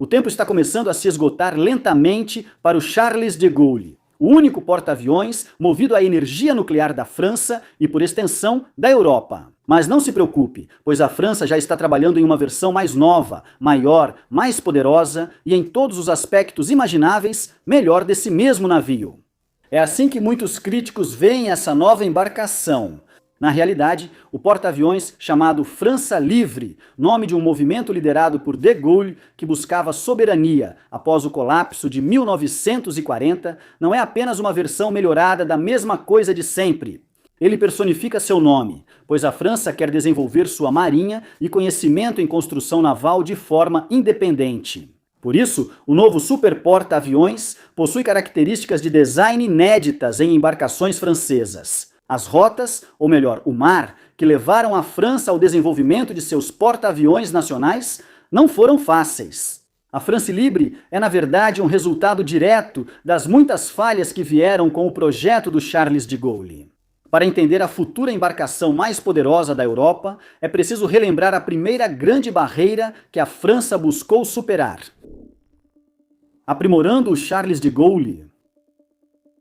O tempo está começando a se esgotar lentamente para o Charles de Gaulle, o único porta-aviões movido à energia nuclear da França e, por extensão, da Europa. Mas não se preocupe, pois a França já está trabalhando em uma versão mais nova, maior, mais poderosa e, em todos os aspectos imagináveis, melhor desse mesmo navio. É assim que muitos críticos veem essa nova embarcação. Na realidade, o porta-aviões chamado França Livre, nome de um movimento liderado por de Gaulle que buscava soberania após o colapso de 1940, não é apenas uma versão melhorada da mesma coisa de sempre. Ele personifica seu nome, pois a França quer desenvolver sua marinha e conhecimento em construção naval de forma independente. Por isso, o novo super porta-aviões possui características de design inéditas em embarcações francesas. As rotas, ou melhor, o mar, que levaram a França ao desenvolvimento de seus porta-aviões nacionais, não foram fáceis. A France Libre é, na verdade, um resultado direto das muitas falhas que vieram com o projeto do Charles de Gaulle. Para entender a futura embarcação mais poderosa da Europa, é preciso relembrar a primeira grande barreira que a França buscou superar. Aprimorando o Charles de Gaulle.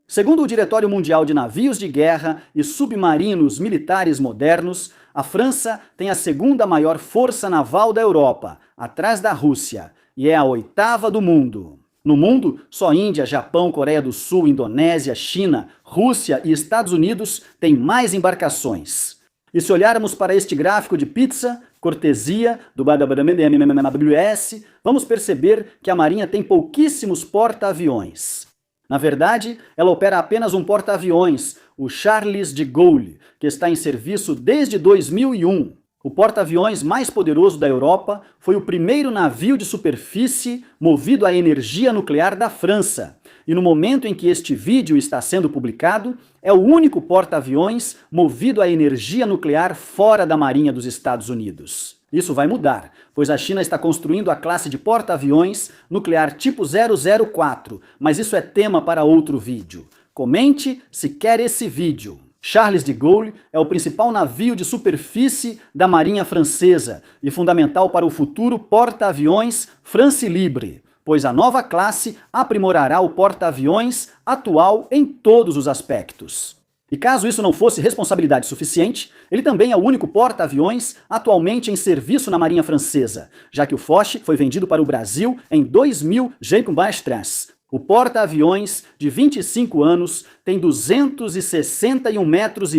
Segundo o Diretório Mundial de Navios de Guerra e Submarinos Militares Modernos, a França tem a segunda maior força naval da Europa, atrás da Rússia, e é a 8ª do mundo. No mundo, só Índia, Japão, Coreia do Sul, Indonésia, China, Rússia e Estados Unidos têm mais embarcações. E se olharmos para este gráfico de pizza, cortesia do BWS, vamos perceber que a Marinha tem pouquíssimos porta-aviões. Na verdade, ela opera apenas um porta-aviões, o Charles de Gaulle, que está em serviço desde 2001. O porta-aviões mais poderoso da Europa foi o primeiro navio de superfície movido à energia nuclear da França. E no momento em que este vídeo está sendo publicado, é o único porta-aviões movido à energia nuclear fora da Marinha dos Estados Unidos. Isso vai mudar, pois a China está construindo a classe de porta-aviões nuclear tipo 004, mas isso é tema para outro vídeo. Comente se quer esse vídeo. Charles de Gaulle é o principal navio de superfície da Marinha Francesa e fundamental para o futuro porta-aviões France Libre, pois a nova classe aprimorará o porta-aviões atual em todos os aspectos. E caso isso não fosse responsabilidade suficiente, ele também é o único porta-aviões atualmente em serviço na Marinha Francesa, já que o Foch foi vendido para o Brasil em 2000 Jean-Baptiste. O porta-aviões, de 25 anos, tem 261,5 metros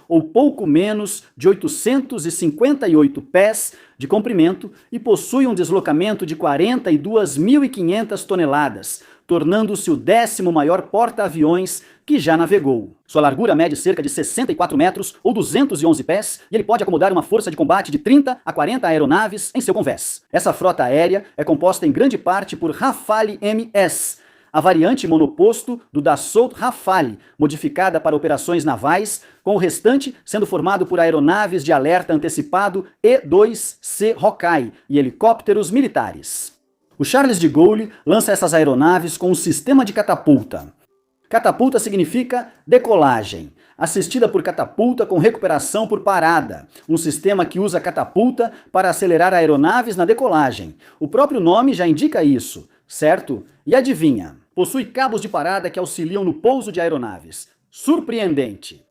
ou pouco menos de 858 pés de comprimento e possui um deslocamento de 42.500 toneladas, tornando-se o 10º maior porta-aviões que já navegou. Sua largura mede cerca de 64 metros ou 211 pés e ele pode acomodar uma força de combate de 30 a 40 aeronaves em seu convés. Essa frota aérea é composta em grande parte por Rafale MS, a variante monoposto do Dassault Rafale, modificada para operações navais, com o restante sendo formado por aeronaves de alerta antecipado E-2C Hawkeye e helicópteros militares. O Charles de Gaulle lança essas aeronaves com um sistema de catapulta. Catapulta significa decolagem, assistida por catapulta com recuperação por parada, um sistema que usa catapulta para acelerar aeronaves na decolagem. O próprio nome já indica isso, certo? E adivinha, possui cabos de parada que auxiliam no pouso de aeronaves. Surpreendente!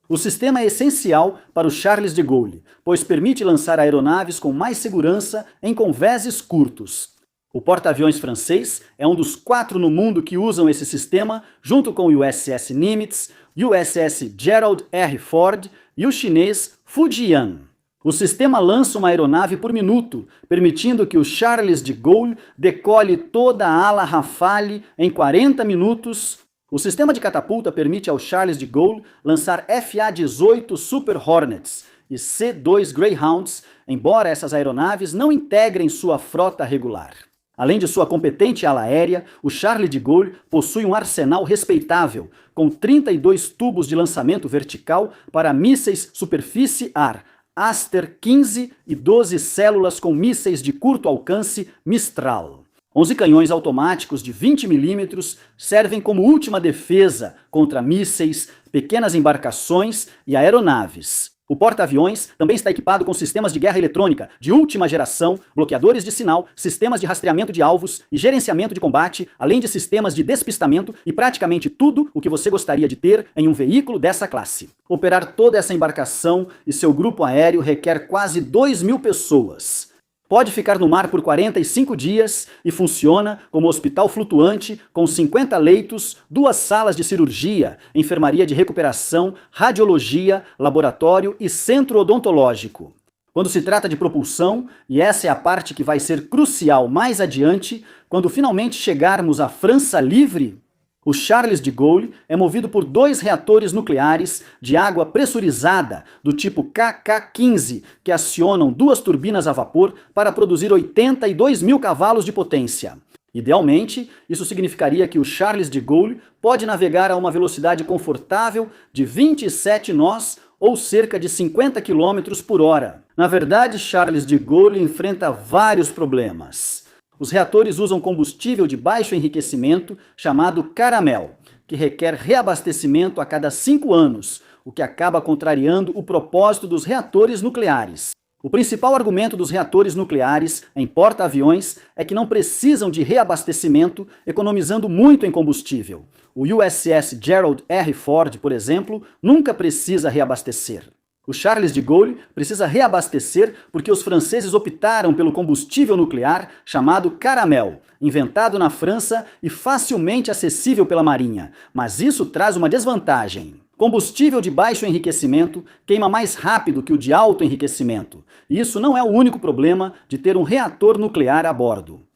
O sistema é essencial para o Charles de Gaulle, pois permite lançar aeronaves com mais segurança em convéses curtos. O porta-aviões francês é um dos 4 no mundo que usam esse sistema, junto com o USS Nimitz, USS Gerald R. Ford e o chinês Fujian. O sistema lança uma aeronave por minuto, permitindo que o Charles de Gaulle decole toda a ala Rafale em 40 minutos. O sistema de catapulta permite ao Charles de Gaulle lançar FA-18 Super Hornets e C-2 Greyhounds, embora essas aeronaves não integrem sua frota regular. Além de sua competente ala aérea, o Charles de Gaulle possui um arsenal respeitável, com 32 tubos de lançamento vertical para mísseis superfície-ar, Aster 15 e 12 células com mísseis de curto alcance Mistral. 11 canhões automáticos de 20 mm servem como última defesa contra mísseis, pequenas embarcações e aeronaves. O porta-aviões também está equipado com sistemas de guerra eletrônica de última geração, bloqueadores de sinal, sistemas de rastreamento de alvos e gerenciamento de combate, além de sistemas de despistamento e praticamente tudo o que você gostaria de ter em um veículo dessa classe. Operar toda essa embarcação e seu grupo aéreo requer quase 2.000 pessoas. Pode ficar no mar por 45 dias e funciona como hospital flutuante com 50 leitos, 2 salas de cirurgia, enfermaria de recuperação, radiologia, laboratório e centro odontológico. Quando se trata de propulsão, e essa é a parte que vai ser crucial mais adiante, quando finalmente chegarmos à França livre, o Charles de Gaulle é movido por 2 reatores nucleares de água pressurizada do tipo KK-15, que acionam 2 turbinas a vapor para produzir 82.000 cavalos de potência. Idealmente, isso significaria que o Charles de Gaulle pode navegar a uma velocidade confortável de 27 nós ou cerca de 50 km por hora. Na verdade, Charles de Gaulle enfrenta vários problemas. Os reatores usam combustível de baixo enriquecimento, chamado caramel, que requer reabastecimento a cada 5 anos, o que acaba contrariando o propósito dos reatores nucleares. O principal argumento dos reatores nucleares em porta-aviões é que não precisam de reabastecimento, economizando muito em combustível. O USS Gerald R. Ford, por exemplo, nunca precisa reabastecer. O Charles de Gaulle precisa reabastecer porque os franceses optaram pelo combustível nuclear chamado caramel, inventado na França e facilmente acessível pela Marinha, mas isso traz uma desvantagem. Combustível de baixo enriquecimento queima mais rápido que o de alto enriquecimento, e isso não é o único problema de ter um reator nuclear a bordo.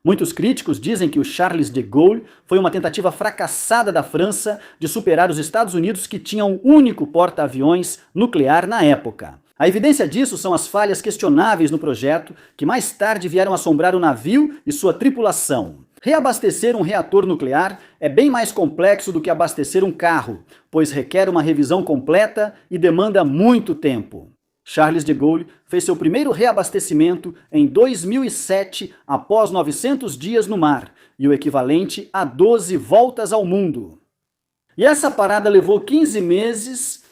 Muitos críticos dizem que o Charles de Gaulle foi uma tentativa fracassada da França de superar os Estados Unidos, que tinham um único porta-aviões nuclear na época. A evidência disso são as falhas questionáveis no projeto, que mais tarde vieram assombrar o navio e sua tripulação. Reabastecer um reator nuclear é bem mais complexo do que abastecer um carro, pois requer uma revisão completa e demanda muito tempo. Charles de Gaulle fez seu primeiro reabastecimento em 2007, após 900 dias no mar, e o equivalente a 12 voltas ao mundo. E essa parada levou 15 meses.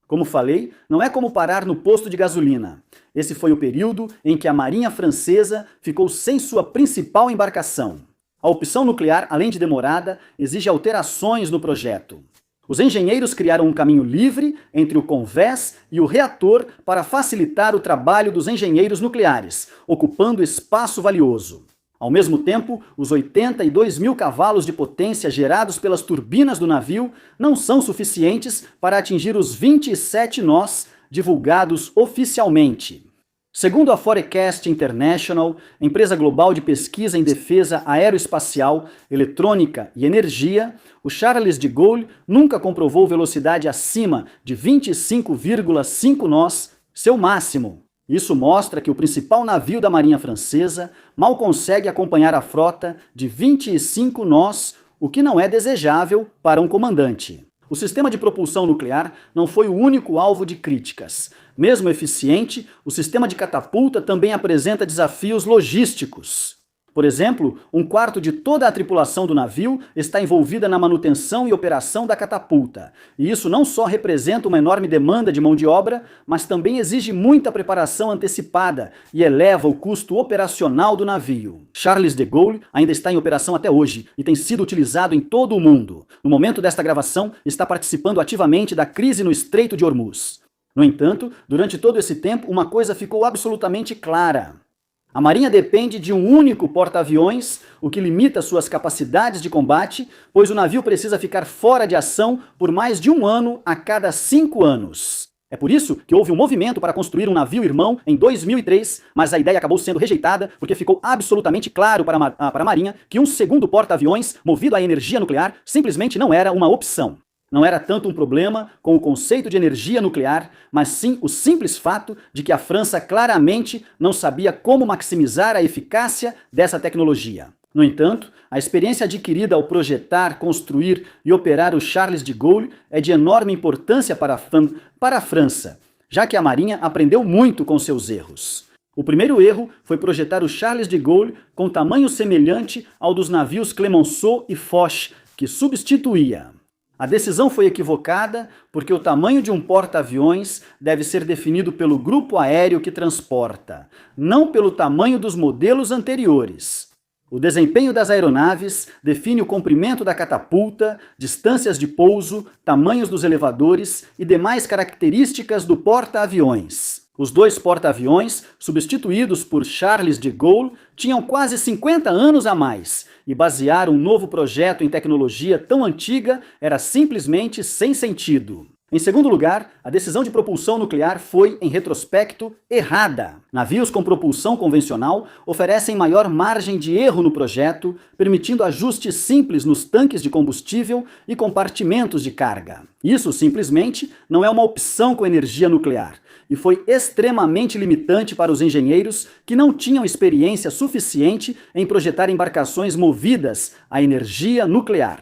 Como falei, não é como parar no posto de gasolina. Esse foi o período em que a Marinha Francesa ficou sem sua principal embarcação. A opção nuclear, além de demorada, exige alterações no projeto. Os engenheiros criaram um caminho livre entre o convés e o reator para facilitar o trabalho dos engenheiros nucleares, ocupando espaço valioso. Ao mesmo tempo, os 82.000 cavalos de potência gerados pelas turbinas do navio não são suficientes para atingir os 27 nós divulgados oficialmente. Segundo a Forecast International, empresa global de pesquisa em defesa aeroespacial, eletrônica e energia, o Charles de Gaulle nunca comprovou velocidade acima de 25,5 nós, seu máximo. Isso mostra que o principal navio da Marinha Francesa mal consegue acompanhar a frota de 25 nós, o que não é desejável para um comandante. O sistema de propulsão nuclear não foi o único alvo de críticas. Mesmo eficiente, o sistema de catapulta também apresenta desafios logísticos. Por exemplo, 1/4 de toda a tripulação do navio está envolvida na manutenção e operação da catapulta. E isso não só representa uma enorme demanda de mão de obra, mas também exige muita preparação antecipada e eleva o custo operacional do navio. Charles de Gaulle ainda está em operação até hoje e tem sido utilizado em todo o mundo. No momento desta gravação, está participando ativamente da crise no Estreito de Hormuz. No entanto, durante todo esse tempo, uma coisa ficou absolutamente clara. A Marinha depende de um único porta-aviões, o que limita suas capacidades de combate, pois o navio precisa ficar fora de ação por mais de 1 ano a cada 5 anos. É por isso que houve um movimento para construir um navio irmão em 2003, mas a ideia acabou sendo rejeitada porque ficou absolutamente claro para a Marinha que um segundo porta-aviões movido à energia nuclear simplesmente não era uma opção. Não era tanto um problema com o conceito de energia nuclear, mas sim o simples fato de que a França claramente não sabia como maximizar a eficácia dessa tecnologia. No entanto, a experiência adquirida ao projetar, construir e operar o Charles de Gaulle é de enorme importância para a França, já que a Marinha aprendeu muito com seus erros. O primeiro erro foi projetar o Charles de Gaulle com tamanho semelhante ao dos navios Clemenceau e Foch, que substituía. A decisão foi equivocada porque o tamanho de um porta-aviões deve ser definido pelo grupo aéreo que transporta, não pelo tamanho dos modelos anteriores. O desempenho das aeronaves define o comprimento da catapulta, distâncias de pouso, tamanhos dos elevadores e demais características do porta-aviões. Os dois porta-aviões, substituídos por Charles de Gaulle, tinham quase 50 anos a mais, e basear um novo projeto em tecnologia tão antiga era simplesmente sem sentido. Em segundo lugar, a decisão de propulsão nuclear foi, em retrospecto, errada. Navios com propulsão convencional oferecem maior margem de erro no projeto, permitindo ajustes simples nos tanques de combustível e compartimentos de carga. Isso, simplesmente, não é uma opção com energia nuclear, e foi extremamente limitante para os engenheiros que não tinham experiência suficiente em projetar embarcações movidas à energia nuclear.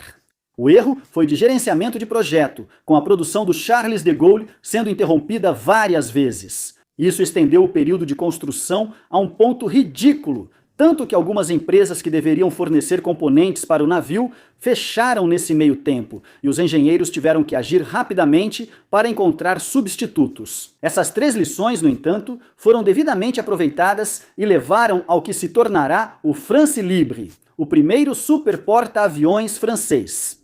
O erro foi de gerenciamento de projeto, com a produção do Charles de Gaulle sendo interrompida várias vezes. Isso estendeu o período de construção a um ponto ridículo, tanto que algumas empresas que deveriam fornecer componentes para o navio fecharam nesse meio tempo, e os engenheiros tiveram que agir rapidamente para encontrar substitutos. Essas 3 lições, no entanto, foram devidamente aproveitadas e levaram ao que se tornará o France Libre, o primeiro super porta-aviões francês.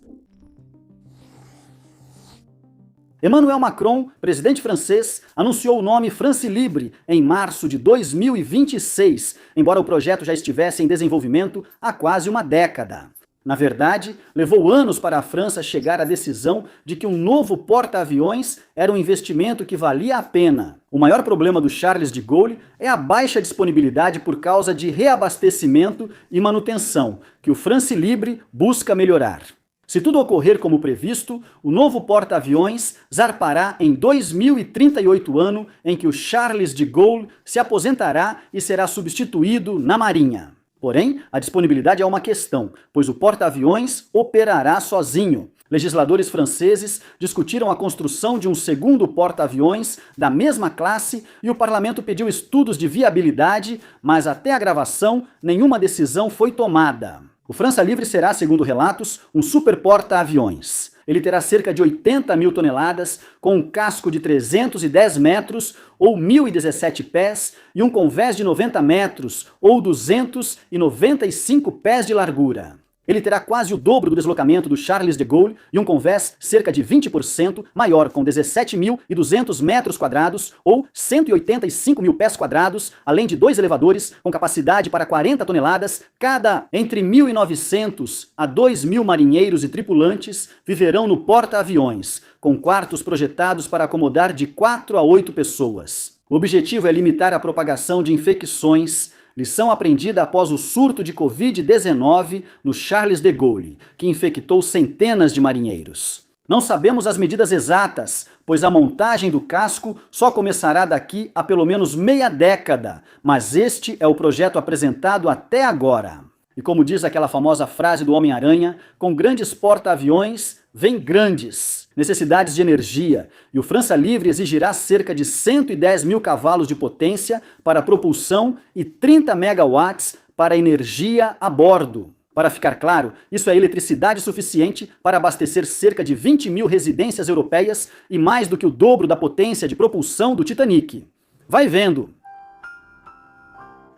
Emmanuel Macron, presidente francês, anunciou o nome France Libre em março de 2026, embora o projeto já estivesse em desenvolvimento há quase uma década. Na verdade, levou anos para a França chegar à decisão de que um novo porta-aviões era um investimento que valia a pena. O maior problema do Charles de Gaulle é a baixa disponibilidade por causa de reabastecimento e manutenção, que o France Libre busca melhorar. Se tudo ocorrer como previsto, o novo porta-aviões zarpará em 2038, ano em que o Charles de Gaulle se aposentará e será substituído na Marinha. Porém, a disponibilidade é uma questão, pois o porta-aviões operará sozinho. Legisladores franceses discutiram a construção de um segundo porta-aviões da mesma classe e o parlamento pediu estudos de viabilidade, mas até a gravação nenhuma decisão foi tomada. O França Livre será, segundo relatos, um super porta-aviões. Ele terá cerca de 80 mil toneladas, com um casco de 310 metros ou 1.017 pés e um convés de 90 metros ou 295 pés de largura. Ele terá quase o dobro do deslocamento do Charles de Gaulle e um convés cerca de 20% maior, com 17.200 metros quadrados ou 185 mil pés quadrados, além de 2 elevadores com capacidade para 40 toneladas cada. Entre 1.900 a 2.000 marinheiros e tripulantes viverão no porta-aviões, com quartos projetados para acomodar de 4 a 8 pessoas. O objetivo é limitar a propagação de infecções, lição aprendida após o surto de Covid-19 no Charles de Gaulle, que infectou centenas de marinheiros. Não sabemos as medidas exatas, pois a montagem do casco só começará daqui a pelo menos meia década, mas este é o projeto apresentado até agora. E como diz aquela famosa frase do Homem-Aranha, com grandes porta-aviões vem grandes necessidades de energia, e o França Livre exigirá cerca de 110 mil cavalos de potência para propulsão e 30 megawatts para energia a bordo. Para ficar claro, isso é eletricidade suficiente para abastecer cerca de 20 mil residências europeias e mais do que o dobro da potência de propulsão do Titanic. Vai vendo!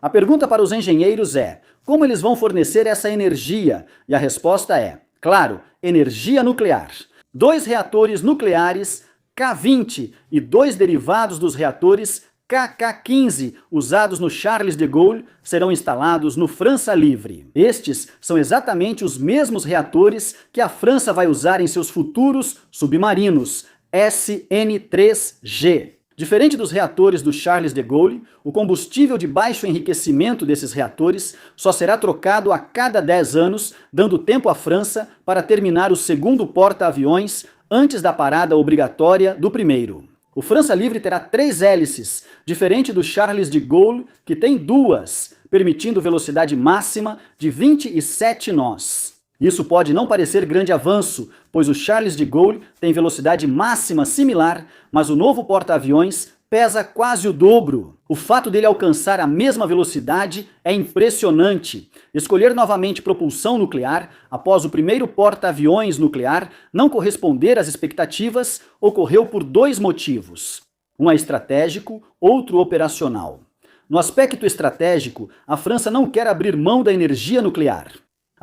A pergunta para os engenheiros é: como eles vão fornecer essa energia? E a resposta é, claro, energia nuclear. 2 reatores nucleares K20 e 2 derivados dos reatores KK-15, usados no Charles de Gaulle, serão instalados no França Livre. Estes são exatamente os mesmos reatores que a França vai usar em seus futuros submarinos, SN3G. Diferente dos reatores do Charles de Gaulle, o combustível de baixo enriquecimento desses reatores só será trocado a cada 10 anos, dando tempo à França para terminar o segundo porta-aviões antes da parada obrigatória do primeiro. O França Livre terá 3 hélices, diferente do Charles de Gaulle, que tem 2, permitindo velocidade máxima de 27 nós. Isso pode não parecer grande avanço, pois o Charles de Gaulle tem velocidade máxima similar, mas o novo porta-aviões pesa quase o dobro. O fato dele alcançar a mesma velocidade é impressionante. Escolher novamente propulsão nuclear após o primeiro porta-aviões nuclear não corresponder às expectativas ocorreu por dois motivos. Um é estratégico, outro operacional. No aspecto estratégico, a França não quer abrir mão da energia nuclear.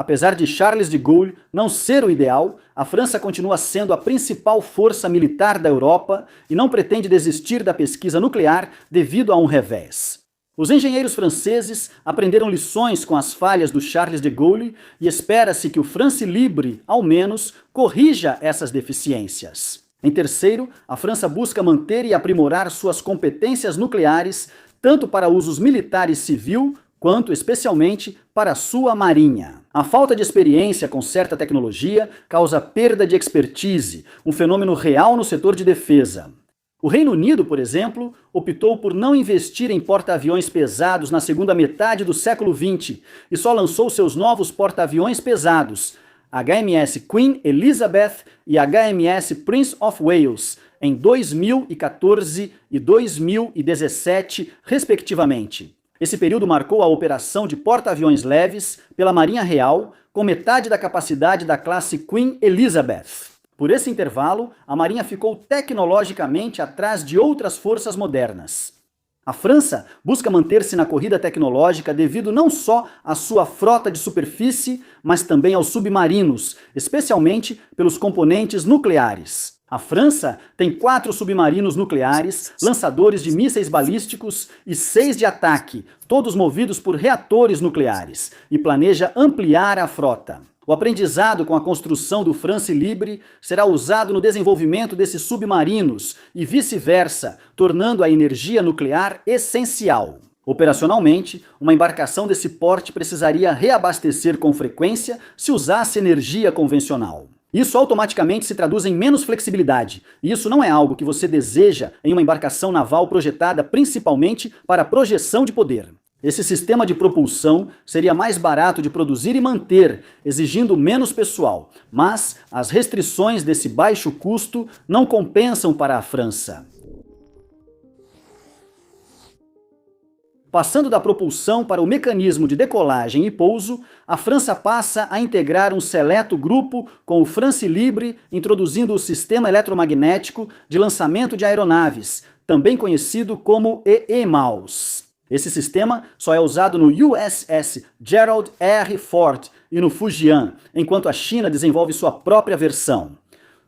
Apesar de Charles de Gaulle não ser o ideal, a França continua sendo a principal força militar da Europa e não pretende desistir da pesquisa nuclear devido a um revés. Os engenheiros franceses aprenderam lições com as falhas do Charles de Gaulle e espera-se que o France Libre, ao menos, corrija essas deficiências. Em terceiro, a França busca manter e aprimorar suas competências nucleares, tanto para usos militar e civil, quanto especialmente para sua marinha. A falta de experiência com certa tecnologia causa perda de expertise, um fenômeno real no setor de defesa. O Reino Unido, por exemplo, optou por não investir em porta-aviões pesados na segunda metade do século XX e só lançou seus novos porta-aviões pesados, HMS Queen Elizabeth e HMS Prince of Wales, em 2014 e 2017, respectivamente. Esse período marcou a operação de porta-aviões leves pela Marinha Real, com metade da capacidade da classe Queen Elizabeth. Por esse intervalo, a Marinha ficou tecnologicamente atrás de outras forças modernas. A França busca manter-se na corrida tecnológica devido não só à sua frota de superfície, mas também aos submarinos, especialmente pelos componentes nucleares. A França tem 4 submarinos nucleares, lançadores de mísseis balísticos e 6 de ataque, todos movidos por reatores nucleares, e planeja ampliar a frota. O aprendizado com a construção do France Libre será usado no desenvolvimento desses submarinos e vice-versa, tornando a energia nuclear essencial. Operacionalmente, uma embarcação desse porte precisaria reabastecer com frequência se usasse energia convencional. Isso automaticamente se traduz em menos flexibilidade, e isso não é algo que você deseja em uma embarcação naval projetada principalmente para projeção de poder. Esse sistema de propulsão seria mais barato de produzir e manter, exigindo menos pessoal, mas as restrições desse baixo custo não compensam para a França. Passando da propulsão para o mecanismo de decolagem e pouso, a França passa a integrar um seleto grupo com o France Libre, introduzindo o sistema eletromagnético de lançamento de aeronaves, também conhecido como EMALS. Esse sistema só é usado no USS Gerald R. Ford e no Fujian, enquanto a China desenvolve sua própria versão.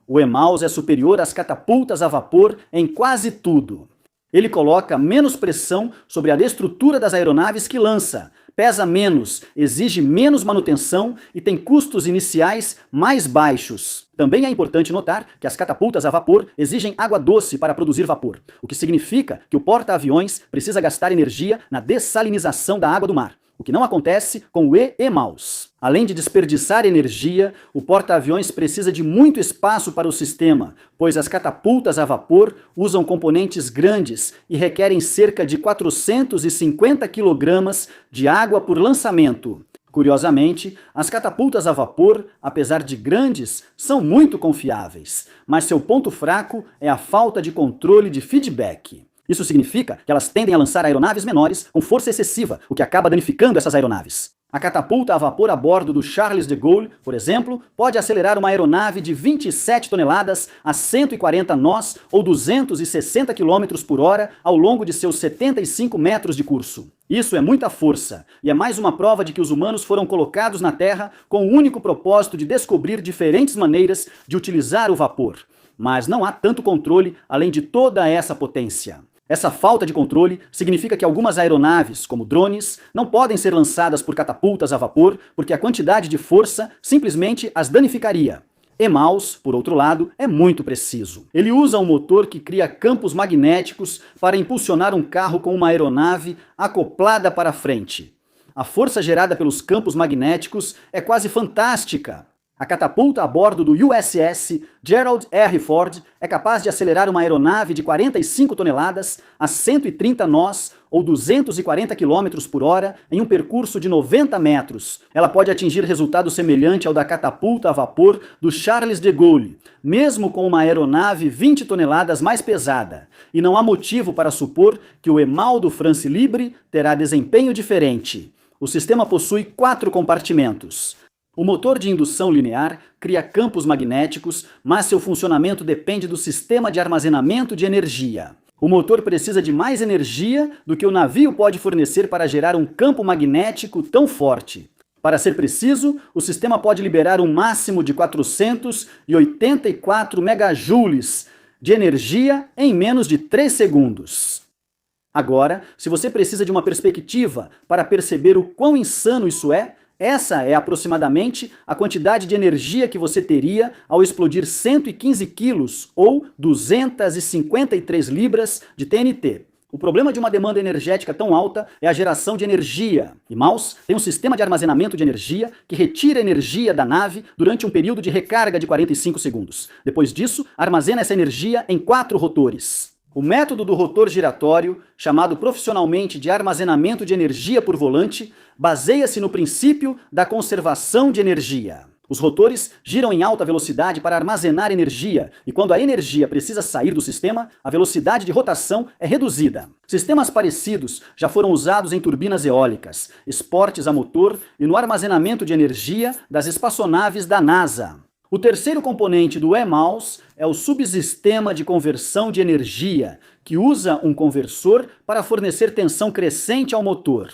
O EMALS é superior às catapultas a vapor em quase tudo. Ele coloca menos pressão sobre a estrutura das aeronaves que lança, pesa menos, exige menos manutenção e tem custos iniciais mais baixos. Também é importante notar que as catapultas a vapor exigem água doce para produzir vapor, o que significa que o porta-aviões precisa gastar energia na dessalinização da água do mar, o que não acontece com o EMALS. Além de desperdiçar energia, o porta-aviões precisa de muito espaço para o sistema, pois as catapultas a vapor usam componentes grandes e requerem cerca de 450 kg de água por lançamento. Curiosamente, as catapultas a vapor, apesar de grandes, são muito confiáveis, mas seu ponto fraco é a falta de controle de feedback. Isso significa que elas tendem a lançar aeronaves menores com força excessiva, o que acaba danificando essas aeronaves. A catapulta a vapor a bordo do Charles de Gaulle, por exemplo, pode acelerar uma aeronave de 27 toneladas a 140 nós ou 260 km por hora ao longo de seus 75 metros de curso. Isso é muita força, e é mais uma prova de que os humanos foram colocados na Terra com o único propósito de descobrir diferentes maneiras de utilizar o vapor. Mas não há tanto controle além de toda essa potência. Essa falta de controle significa que algumas aeronaves, como drones, não podem ser lançadas por catapultas a vapor porque a quantidade de força simplesmente as danificaria. EMALS, por outro lado, é muito preciso. Ele usa um motor que cria campos magnéticos para impulsionar um carro com uma aeronave acoplada para frente. A força gerada pelos campos magnéticos é quase fantástica. A catapulta a bordo do USS Gerald R. Ford é capaz de acelerar uma aeronave de 45 toneladas a 130 nós ou 240 km por hora em um percurso de 90 metros. Ela pode atingir resultado semelhante ao da catapulta a vapor do Charles de Gaulle, mesmo com uma aeronave 20 toneladas mais pesada. E não há motivo para supor que o EMAL do France Libre terá desempenho diferente. O sistema possui 4 compartimentos. O motor de indução linear cria campos magnéticos, mas seu funcionamento depende do sistema de armazenamento de energia. O motor precisa de mais energia do que o navio pode fornecer para gerar um campo magnético tão forte. Para ser preciso, o sistema pode liberar um máximo de 484 megajoules de energia em menos de 3 segundos. Agora, se você precisa de uma perspectiva para perceber o quão insano isso é, essa é aproximadamente a quantidade de energia que você teria ao explodir 115 quilos ou 253 libras de TNT. O problema de uma demanda energética tão alta é a geração de energia. E Maus tem um sistema de armazenamento de energia que retira energia da nave durante um período de recarga de 45 segundos. Depois disso, armazena essa energia em 4 rotores. O método do rotor giratório, chamado profissionalmente de armazenamento de energia por volante, baseia-se no princípio da conservação de energia. Os rotores giram em alta velocidade para armazenar energia, e quando a energia precisa sair do sistema, a velocidade de rotação é reduzida. Sistemas parecidos já foram usados em turbinas eólicas, esportes a motor e no armazenamento de energia das espaçonaves da NASA. O terceiro componente do EMAUS é o subsistema de conversão de energia, que usa um conversor para fornecer tensão crescente ao motor.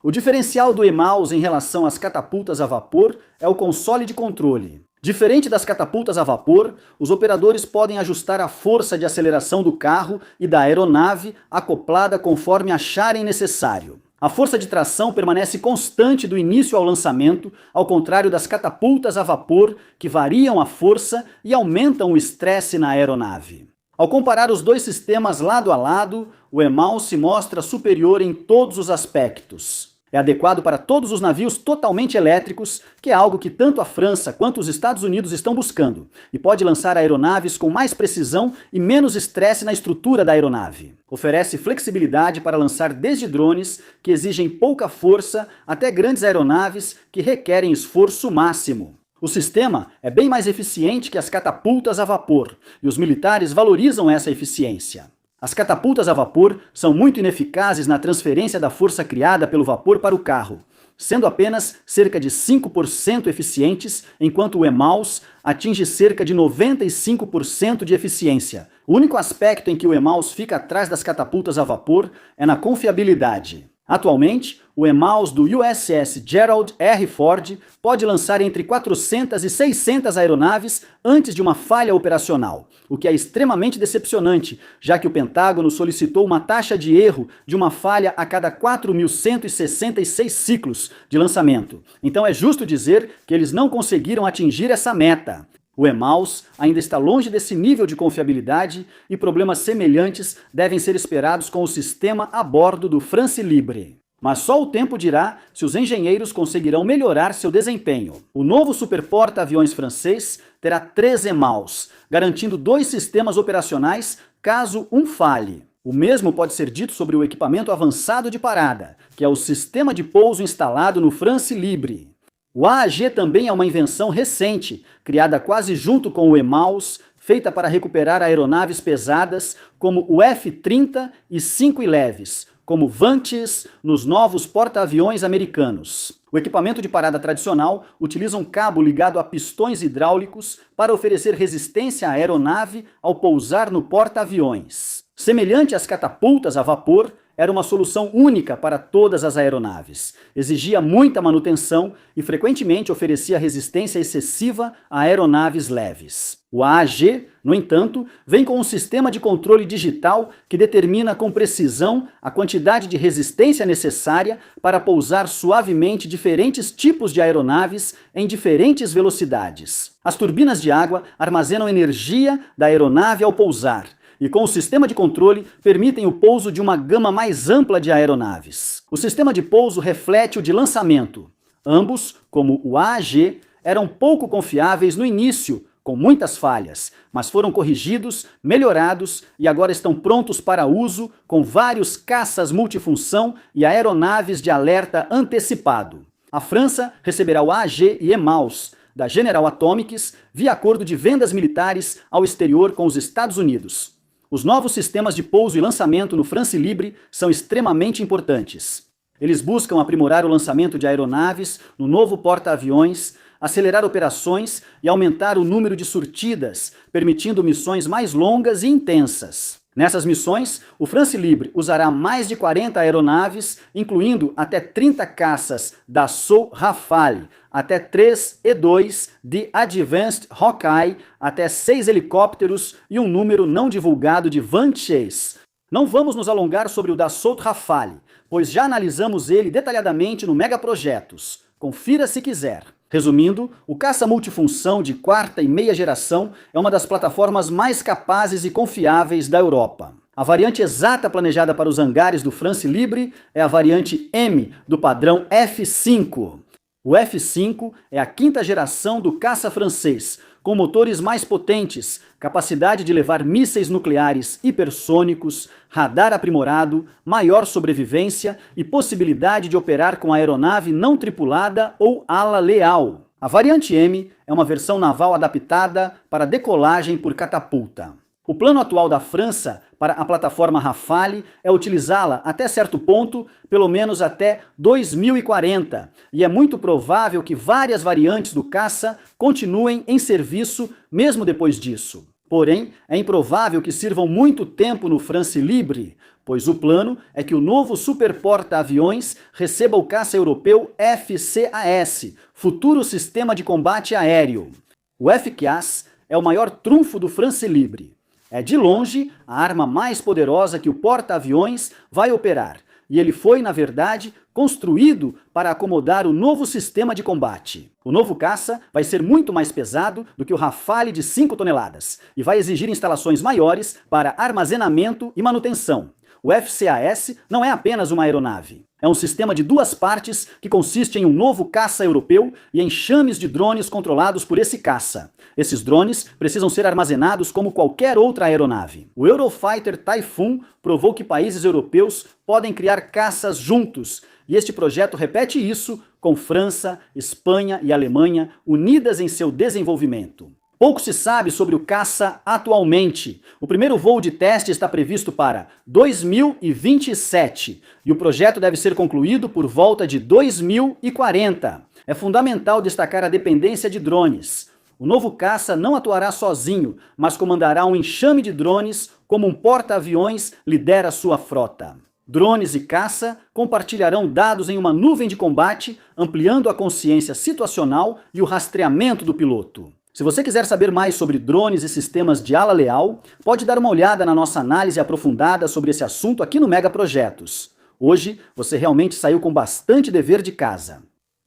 O diferencial do EMAUS em relação às catapultas a vapor é o console de controle. Diferente das catapultas a vapor, os operadores podem ajustar a força de aceleração do carro e da aeronave acoplada conforme acharem necessário. A força de tração permanece constante do início ao lançamento, ao contrário das catapultas a vapor, que variam a força e aumentam o estresse na aeronave. Ao comparar os dois sistemas lado a lado, o EMAUS se mostra superior em todos os aspectos. É adequado para todos os navios totalmente elétricos, que é algo que tanto a França quanto os Estados Unidos estão buscando, e pode lançar aeronaves com mais precisão e menos estresse na estrutura da aeronave. Oferece flexibilidade para lançar desde drones, que exigem pouca força, até grandes aeronaves que requerem esforço máximo. O sistema é bem mais eficiente que as catapultas a vapor, e os militares valorizam essa eficiência. As catapultas a vapor são muito ineficazes na transferência da força criada pelo vapor para o carro, sendo apenas cerca de 5% eficientes, enquanto o EMAUS atinge cerca de 95% de eficiência. O único aspecto em que o EMAUS fica atrás das catapultas a vapor é na confiabilidade. Atualmente, o EMAUS do USS Gerald R. Ford pode lançar entre 400 e 600 aeronaves antes de uma falha operacional, o que é extremamente decepcionante, já que o Pentágono solicitou uma taxa de erro de uma falha a cada 4.166 ciclos de lançamento. Então é justo dizer que eles não conseguiram atingir essa meta. O EMAUS ainda está longe desse nível de confiabilidade e problemas semelhantes devem ser esperados com o sistema a bordo do France Libre. Mas só o tempo dirá se os engenheiros conseguirão melhorar seu desempenho. O novo superporta-aviões francês terá 3 EMAUS, garantindo 2 sistemas operacionais caso um falhe. O mesmo pode ser dito sobre o equipamento avançado de parada, que é o sistema de pouso instalado no France Libre. O AAG também é uma invenção recente, criada quase junto com o EMAUS, feita para recuperar aeronaves pesadas como o F-30 e 5 leves, como Vantis nos novos porta-aviões americanos. O equipamento de parada tradicional utiliza um cabo ligado a pistões hidráulicos para oferecer resistência à aeronave ao pousar no porta-aviões. Semelhante às catapultas a vapor, era uma solução única para todas as aeronaves. Exigia muita manutenção e frequentemente oferecia resistência excessiva a aeronaves leves. O AAG, no entanto, vem com um sistema de controle digital que determina com precisão a quantidade de resistência necessária para pousar suavemente diferentes tipos de aeronaves em diferentes velocidades. As turbinas de água armazenam energia da aeronave ao pousar, e com o sistema de controle permitem o pouso de uma gama mais ampla de aeronaves. O sistema de pouso reflete o de lançamento. Ambos, como o AAG, eram pouco confiáveis no início, com muitas falhas, mas foram corrigidos, melhorados e agora estão prontos para uso com vários caças multifunção e aeronaves de alerta antecipado. A França receberá o AG e EMAUS da General Atomics via acordo de vendas militares ao exterior com os Estados Unidos. Os novos sistemas de pouso e lançamento no France Libre são extremamente importantes. Eles buscam aprimorar o lançamento de aeronaves no novo porta-aviões, acelerar operações e aumentar o número de surtidas, permitindo missões mais longas e intensas. Nessas missões, o France Libre usará mais de 40 aeronaves, incluindo até 30 caças Dassault Rafale, até 3 E-2 de Advanced Hawkeye, até 6 helicópteros e um número não divulgado de Van Chase. Não vamos nos alongar sobre o Dassault Rafale, pois já analisamos ele detalhadamente no Megaprojetos. Confira se quiser. Resumindo, o caça multifunção de quarta e meia geração é uma das plataformas mais capazes e confiáveis da Europa. A variante exata planejada para os hangares do France Libre é a variante M do padrão F5. O F5 é a quinta geração do caça francês, com motores mais potentes, capacidade de levar mísseis nucleares hipersônicos, radar aprimorado, maior sobrevivência e possibilidade de operar com aeronave não tripulada ou ala leal. A variante M é uma versão naval adaptada para decolagem por catapulta. O plano atual da França para a plataforma Rafale é utilizá-la até certo ponto, pelo menos até 2040, e é muito provável que várias variantes do caça continuem em serviço mesmo depois disso. Porém, é improvável que sirvam muito tempo no France Libre, pois o plano é que o novo superporta-aviões receba o caça europeu FCAS, Futuro Sistema de Combate Aéreo. O FCAS é o maior trunfo do France Libre. É de longe a arma mais poderosa que o porta-aviões vai operar, e ele foi, na verdade, construído para acomodar o novo sistema de combate. O novo caça vai ser muito mais pesado do que o Rafale de 5 toneladas e vai exigir instalações maiores para armazenamento e manutenção. O FCAS não é apenas uma aeronave. É um sistema de duas partes que consiste em um novo caça europeu e enxames de drones controlados por esse caça. Esses drones precisam ser armazenados como qualquer outra aeronave. O Eurofighter Typhoon provou que países europeus podem criar caças juntos, e este projeto repete isso com França, Espanha e Alemanha unidas em seu desenvolvimento. Pouco se sabe sobre o caça atualmente. O primeiro voo de teste está previsto para 2027 e o projeto deve ser concluído por volta de 2040. É fundamental destacar a dependência de drones. O novo caça não atuará sozinho, mas comandará um enxame de drones como um porta-aviões lidera sua frota. Drones e caça compartilharão dados em uma nuvem de combate, ampliando a consciência situacional e o rastreamento do piloto. Se você quiser saber mais sobre drones e sistemas de ala leal, pode dar uma olhada na nossa análise aprofundada sobre esse assunto aqui no Megaprojetos. Hoje, você realmente saiu com bastante dever de casa.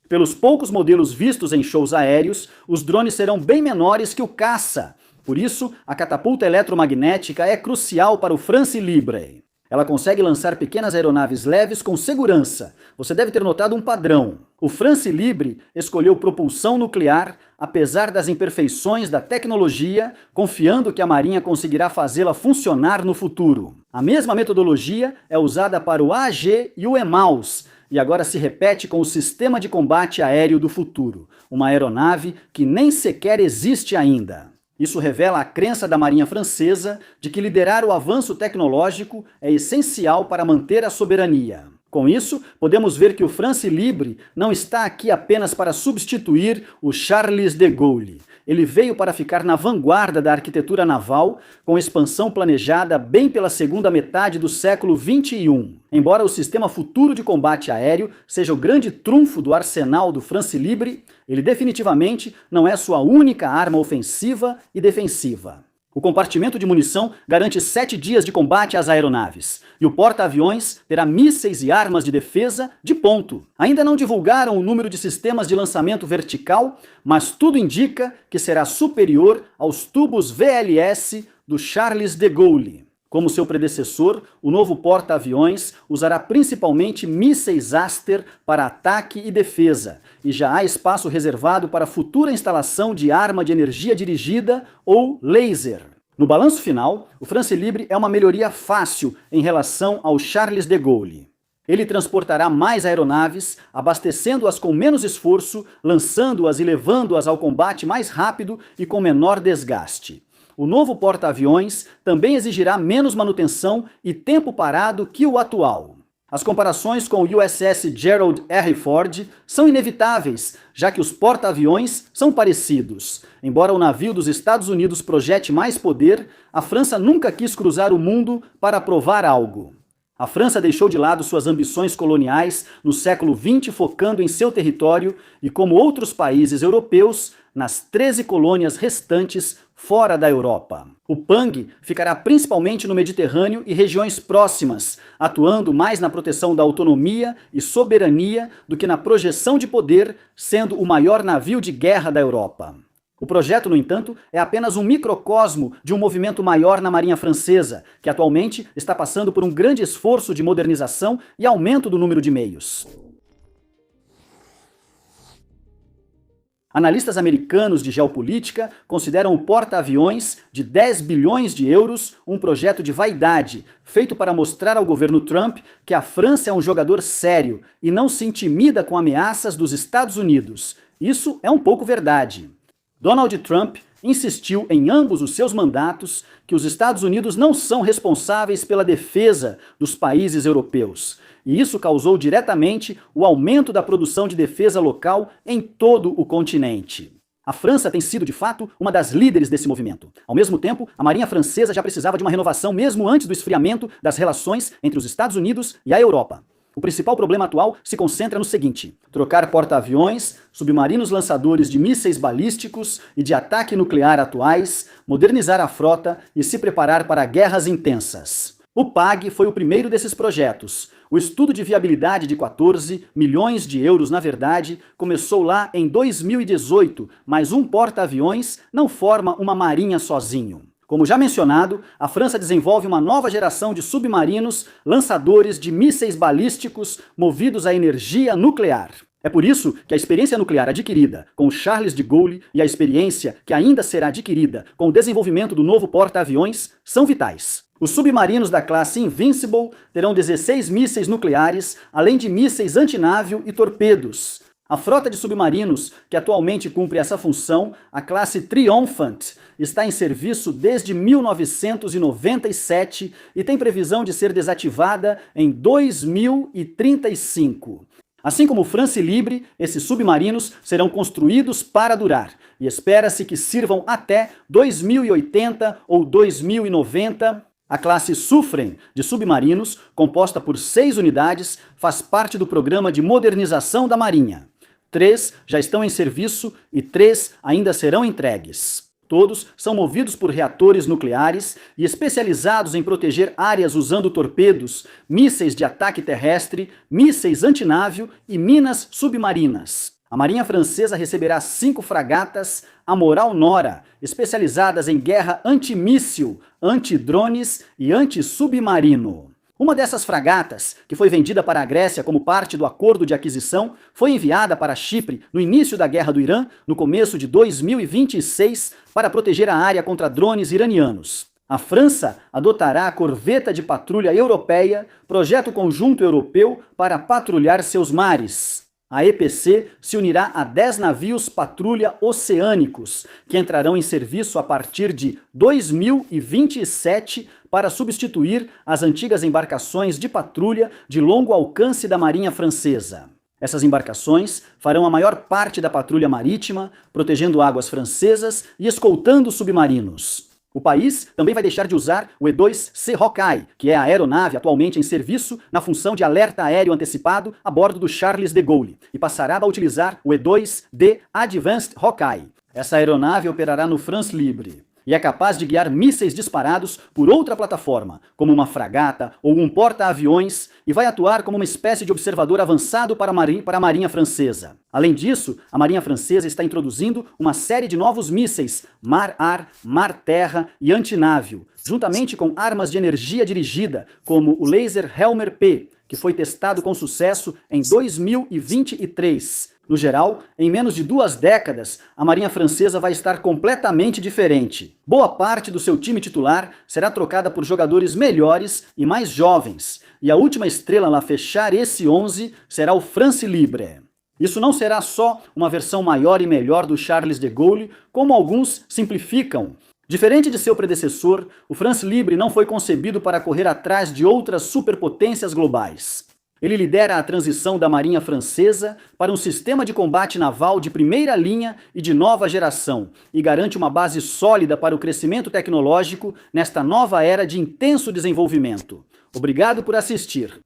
Pelos poucos modelos vistos em shows aéreos, os drones serão bem menores que o caça. Por isso, a catapulta eletromagnética é crucial para o France Libre. Ela consegue lançar pequenas aeronaves leves com segurança. Você deve ter notado um padrão. O France Libre escolheu propulsão nuclear, apesar das imperfeições da tecnologia, confiando que a Marinha conseguirá fazê-la funcionar no futuro. A mesma metodologia é usada para o AG e o EMAUS, e agora se repete com o Sistema de Combate Aéreo do Futuro, uma aeronave que nem sequer existe ainda. Isso revela a crença da Marinha Francesa de que liderar o avanço tecnológico é essencial para manter a soberania. Com isso, podemos ver que o France Libre não está aqui apenas para substituir o Charles de Gaulle. Ele veio para ficar na vanguarda da arquitetura naval, com expansão planejada bem pela segunda metade do século XXI. Embora o sistema futuro de combate aéreo seja o grande trunfo do arsenal do France Libre, ele definitivamente não é sua única arma ofensiva e defensiva. O compartimento de munição garante 7 dias de combate às aeronaves, e o porta-aviões terá mísseis e armas de defesa de ponto. Ainda não divulgaram o número de sistemas de lançamento vertical, mas tudo indica que será superior aos tubos VLS do Charles de Gaulle. Como seu predecessor, o novo porta-aviões usará principalmente mísseis Aster para ataque e defesa, e já há espaço reservado para futura instalação de arma de energia dirigida ou laser. No balanço final, o France Libre é uma melhoria fácil em relação ao Charles de Gaulle. Ele transportará mais aeronaves, abastecendo-as com menos esforço, lançando-as e levando-as ao combate mais rápido e com menor desgaste. O novo porta-aviões também exigirá menos manutenção e tempo parado que o atual. As comparações com o USS Gerald R. Ford são inevitáveis, já que os porta-aviões são parecidos. Embora o navio dos Estados Unidos projete mais poder, a França nunca quis cruzar o mundo para provar algo. A França deixou de lado suas ambições coloniais no século XX, focando em seu território e, como outros países europeus, nas 13 colônias restantes fora da Europa. O PANG ficará principalmente no Mediterrâneo e regiões próximas, atuando mais na proteção da autonomia e soberania do que na projeção de poder, sendo o maior navio de guerra da Europa. O projeto, no entanto, é apenas um microcosmo de um movimento maior na Marinha Francesa, que atualmente está passando por um grande esforço de modernização e aumento do número de meios. Analistas americanos de geopolítica consideram o porta-aviões de 10 bilhões de euros um projeto de vaidade, feito para mostrar ao governo Trump que a França é um jogador sério e não se intimida com ameaças dos Estados Unidos. Isso é um pouco verdade. Donald Trump insistiu em ambos os seus mandatos que os Estados Unidos não são responsáveis pela defesa dos países europeus. E isso causou diretamente o aumento da produção de defesa local em todo o continente. A França tem sido, de fato, uma das líderes desse movimento. Ao mesmo tempo, a Marinha Francesa já precisava de uma renovação mesmo antes do esfriamento das relações entre os Estados Unidos e a Europa. O principal problema atual se concentra no seguinte: trocar porta-aviões, submarinos lançadores de mísseis balísticos e de ataque nuclear atuais, modernizar a frota e se preparar para guerras intensas. O PAG foi o primeiro desses projetos. O estudo de viabilidade de 14 milhões de euros, na verdade, começou lá em 2018, mas um porta-aviões não forma uma marinha sozinho. Como já mencionado, a França desenvolve uma nova geração de submarinos lançadores de mísseis balísticos movidos à energia nuclear. É por isso que a experiência nuclear adquirida com o Charles de Gaulle e a experiência que ainda será adquirida com o desenvolvimento do novo porta-aviões são vitais. Os submarinos da classe Invincible terão 16 mísseis nucleares, além de mísseis antinávio e torpedos. A frota de submarinos, que atualmente cumpre essa função, a classe Triomphant, está em serviço desde 1997 e tem previsão de ser desativada em 2035. Assim como o France Libre, esses submarinos serão construídos para durar, e espera-se que sirvam até 2080 ou 2090. A classe Suffren de submarinos, composta por 6 unidades, faz parte do programa de modernização da Marinha. 3 já estão em serviço e 3 ainda serão entregues. Todos são movidos por reatores nucleares e especializados em proteger áreas usando torpedos, mísseis de ataque terrestre, mísseis antinávio e minas submarinas. A Marinha Francesa receberá 5 fragatas Amoral Nora, especializadas em guerra antimíssil, antidrones e antissubmarino. Uma dessas fragatas, que foi vendida para a Grécia como parte do acordo de aquisição, foi enviada para Chipre no início da Guerra do Irã, no começo de 2026, para proteger a área contra drones iranianos. A França adotará a Corveta de Patrulha Europeia, projeto conjunto europeu para patrulhar seus mares. A EPC se unirá a 10 navios patrulha oceânicos, que entrarão em serviço a partir de 2027 para substituir as antigas embarcações de patrulha de longo alcance da Marinha Francesa. Essas embarcações farão a maior parte da patrulha marítima, protegendo águas francesas e escoltando submarinos. O país também vai deixar de usar o E-2C Hawkeye, que é a aeronave atualmente em serviço na função de alerta aéreo antecipado a bordo do Charles de Gaulle, e passará a utilizar o E-2D Advanced Hawkeye. Essa aeronave operará no France Libre. e é capaz de guiar mísseis disparados por outra plataforma, como uma fragata ou um porta-aviões, e vai atuar como uma espécie de observador avançado para a Marinha Francesa. Além disso, a Marinha Francesa está introduzindo uma série de novos mísseis mar-ar, mar-terra e antinávio, juntamente com armas de energia dirigida, como o laser Helmer-P, que foi testado com sucesso em 2023. No geral, em menos de 2 décadas, a Marinha Francesa vai estar completamente diferente. Boa parte do seu time titular será trocada por jogadores melhores e mais jovens, e a última estrela a fechar esse 11 será o France Libre. Isso não será só uma versão maior e melhor do Charles de Gaulle, como alguns simplificam. Diferente de seu predecessor, o France Libre não foi concebido para correr atrás de outras superpotências globais. Ele lidera a transição da Marinha Francesa para um sistema de combate naval de primeira linha e de nova geração, e garante uma base sólida para o crescimento tecnológico nesta nova era de intenso desenvolvimento. Obrigado por assistir.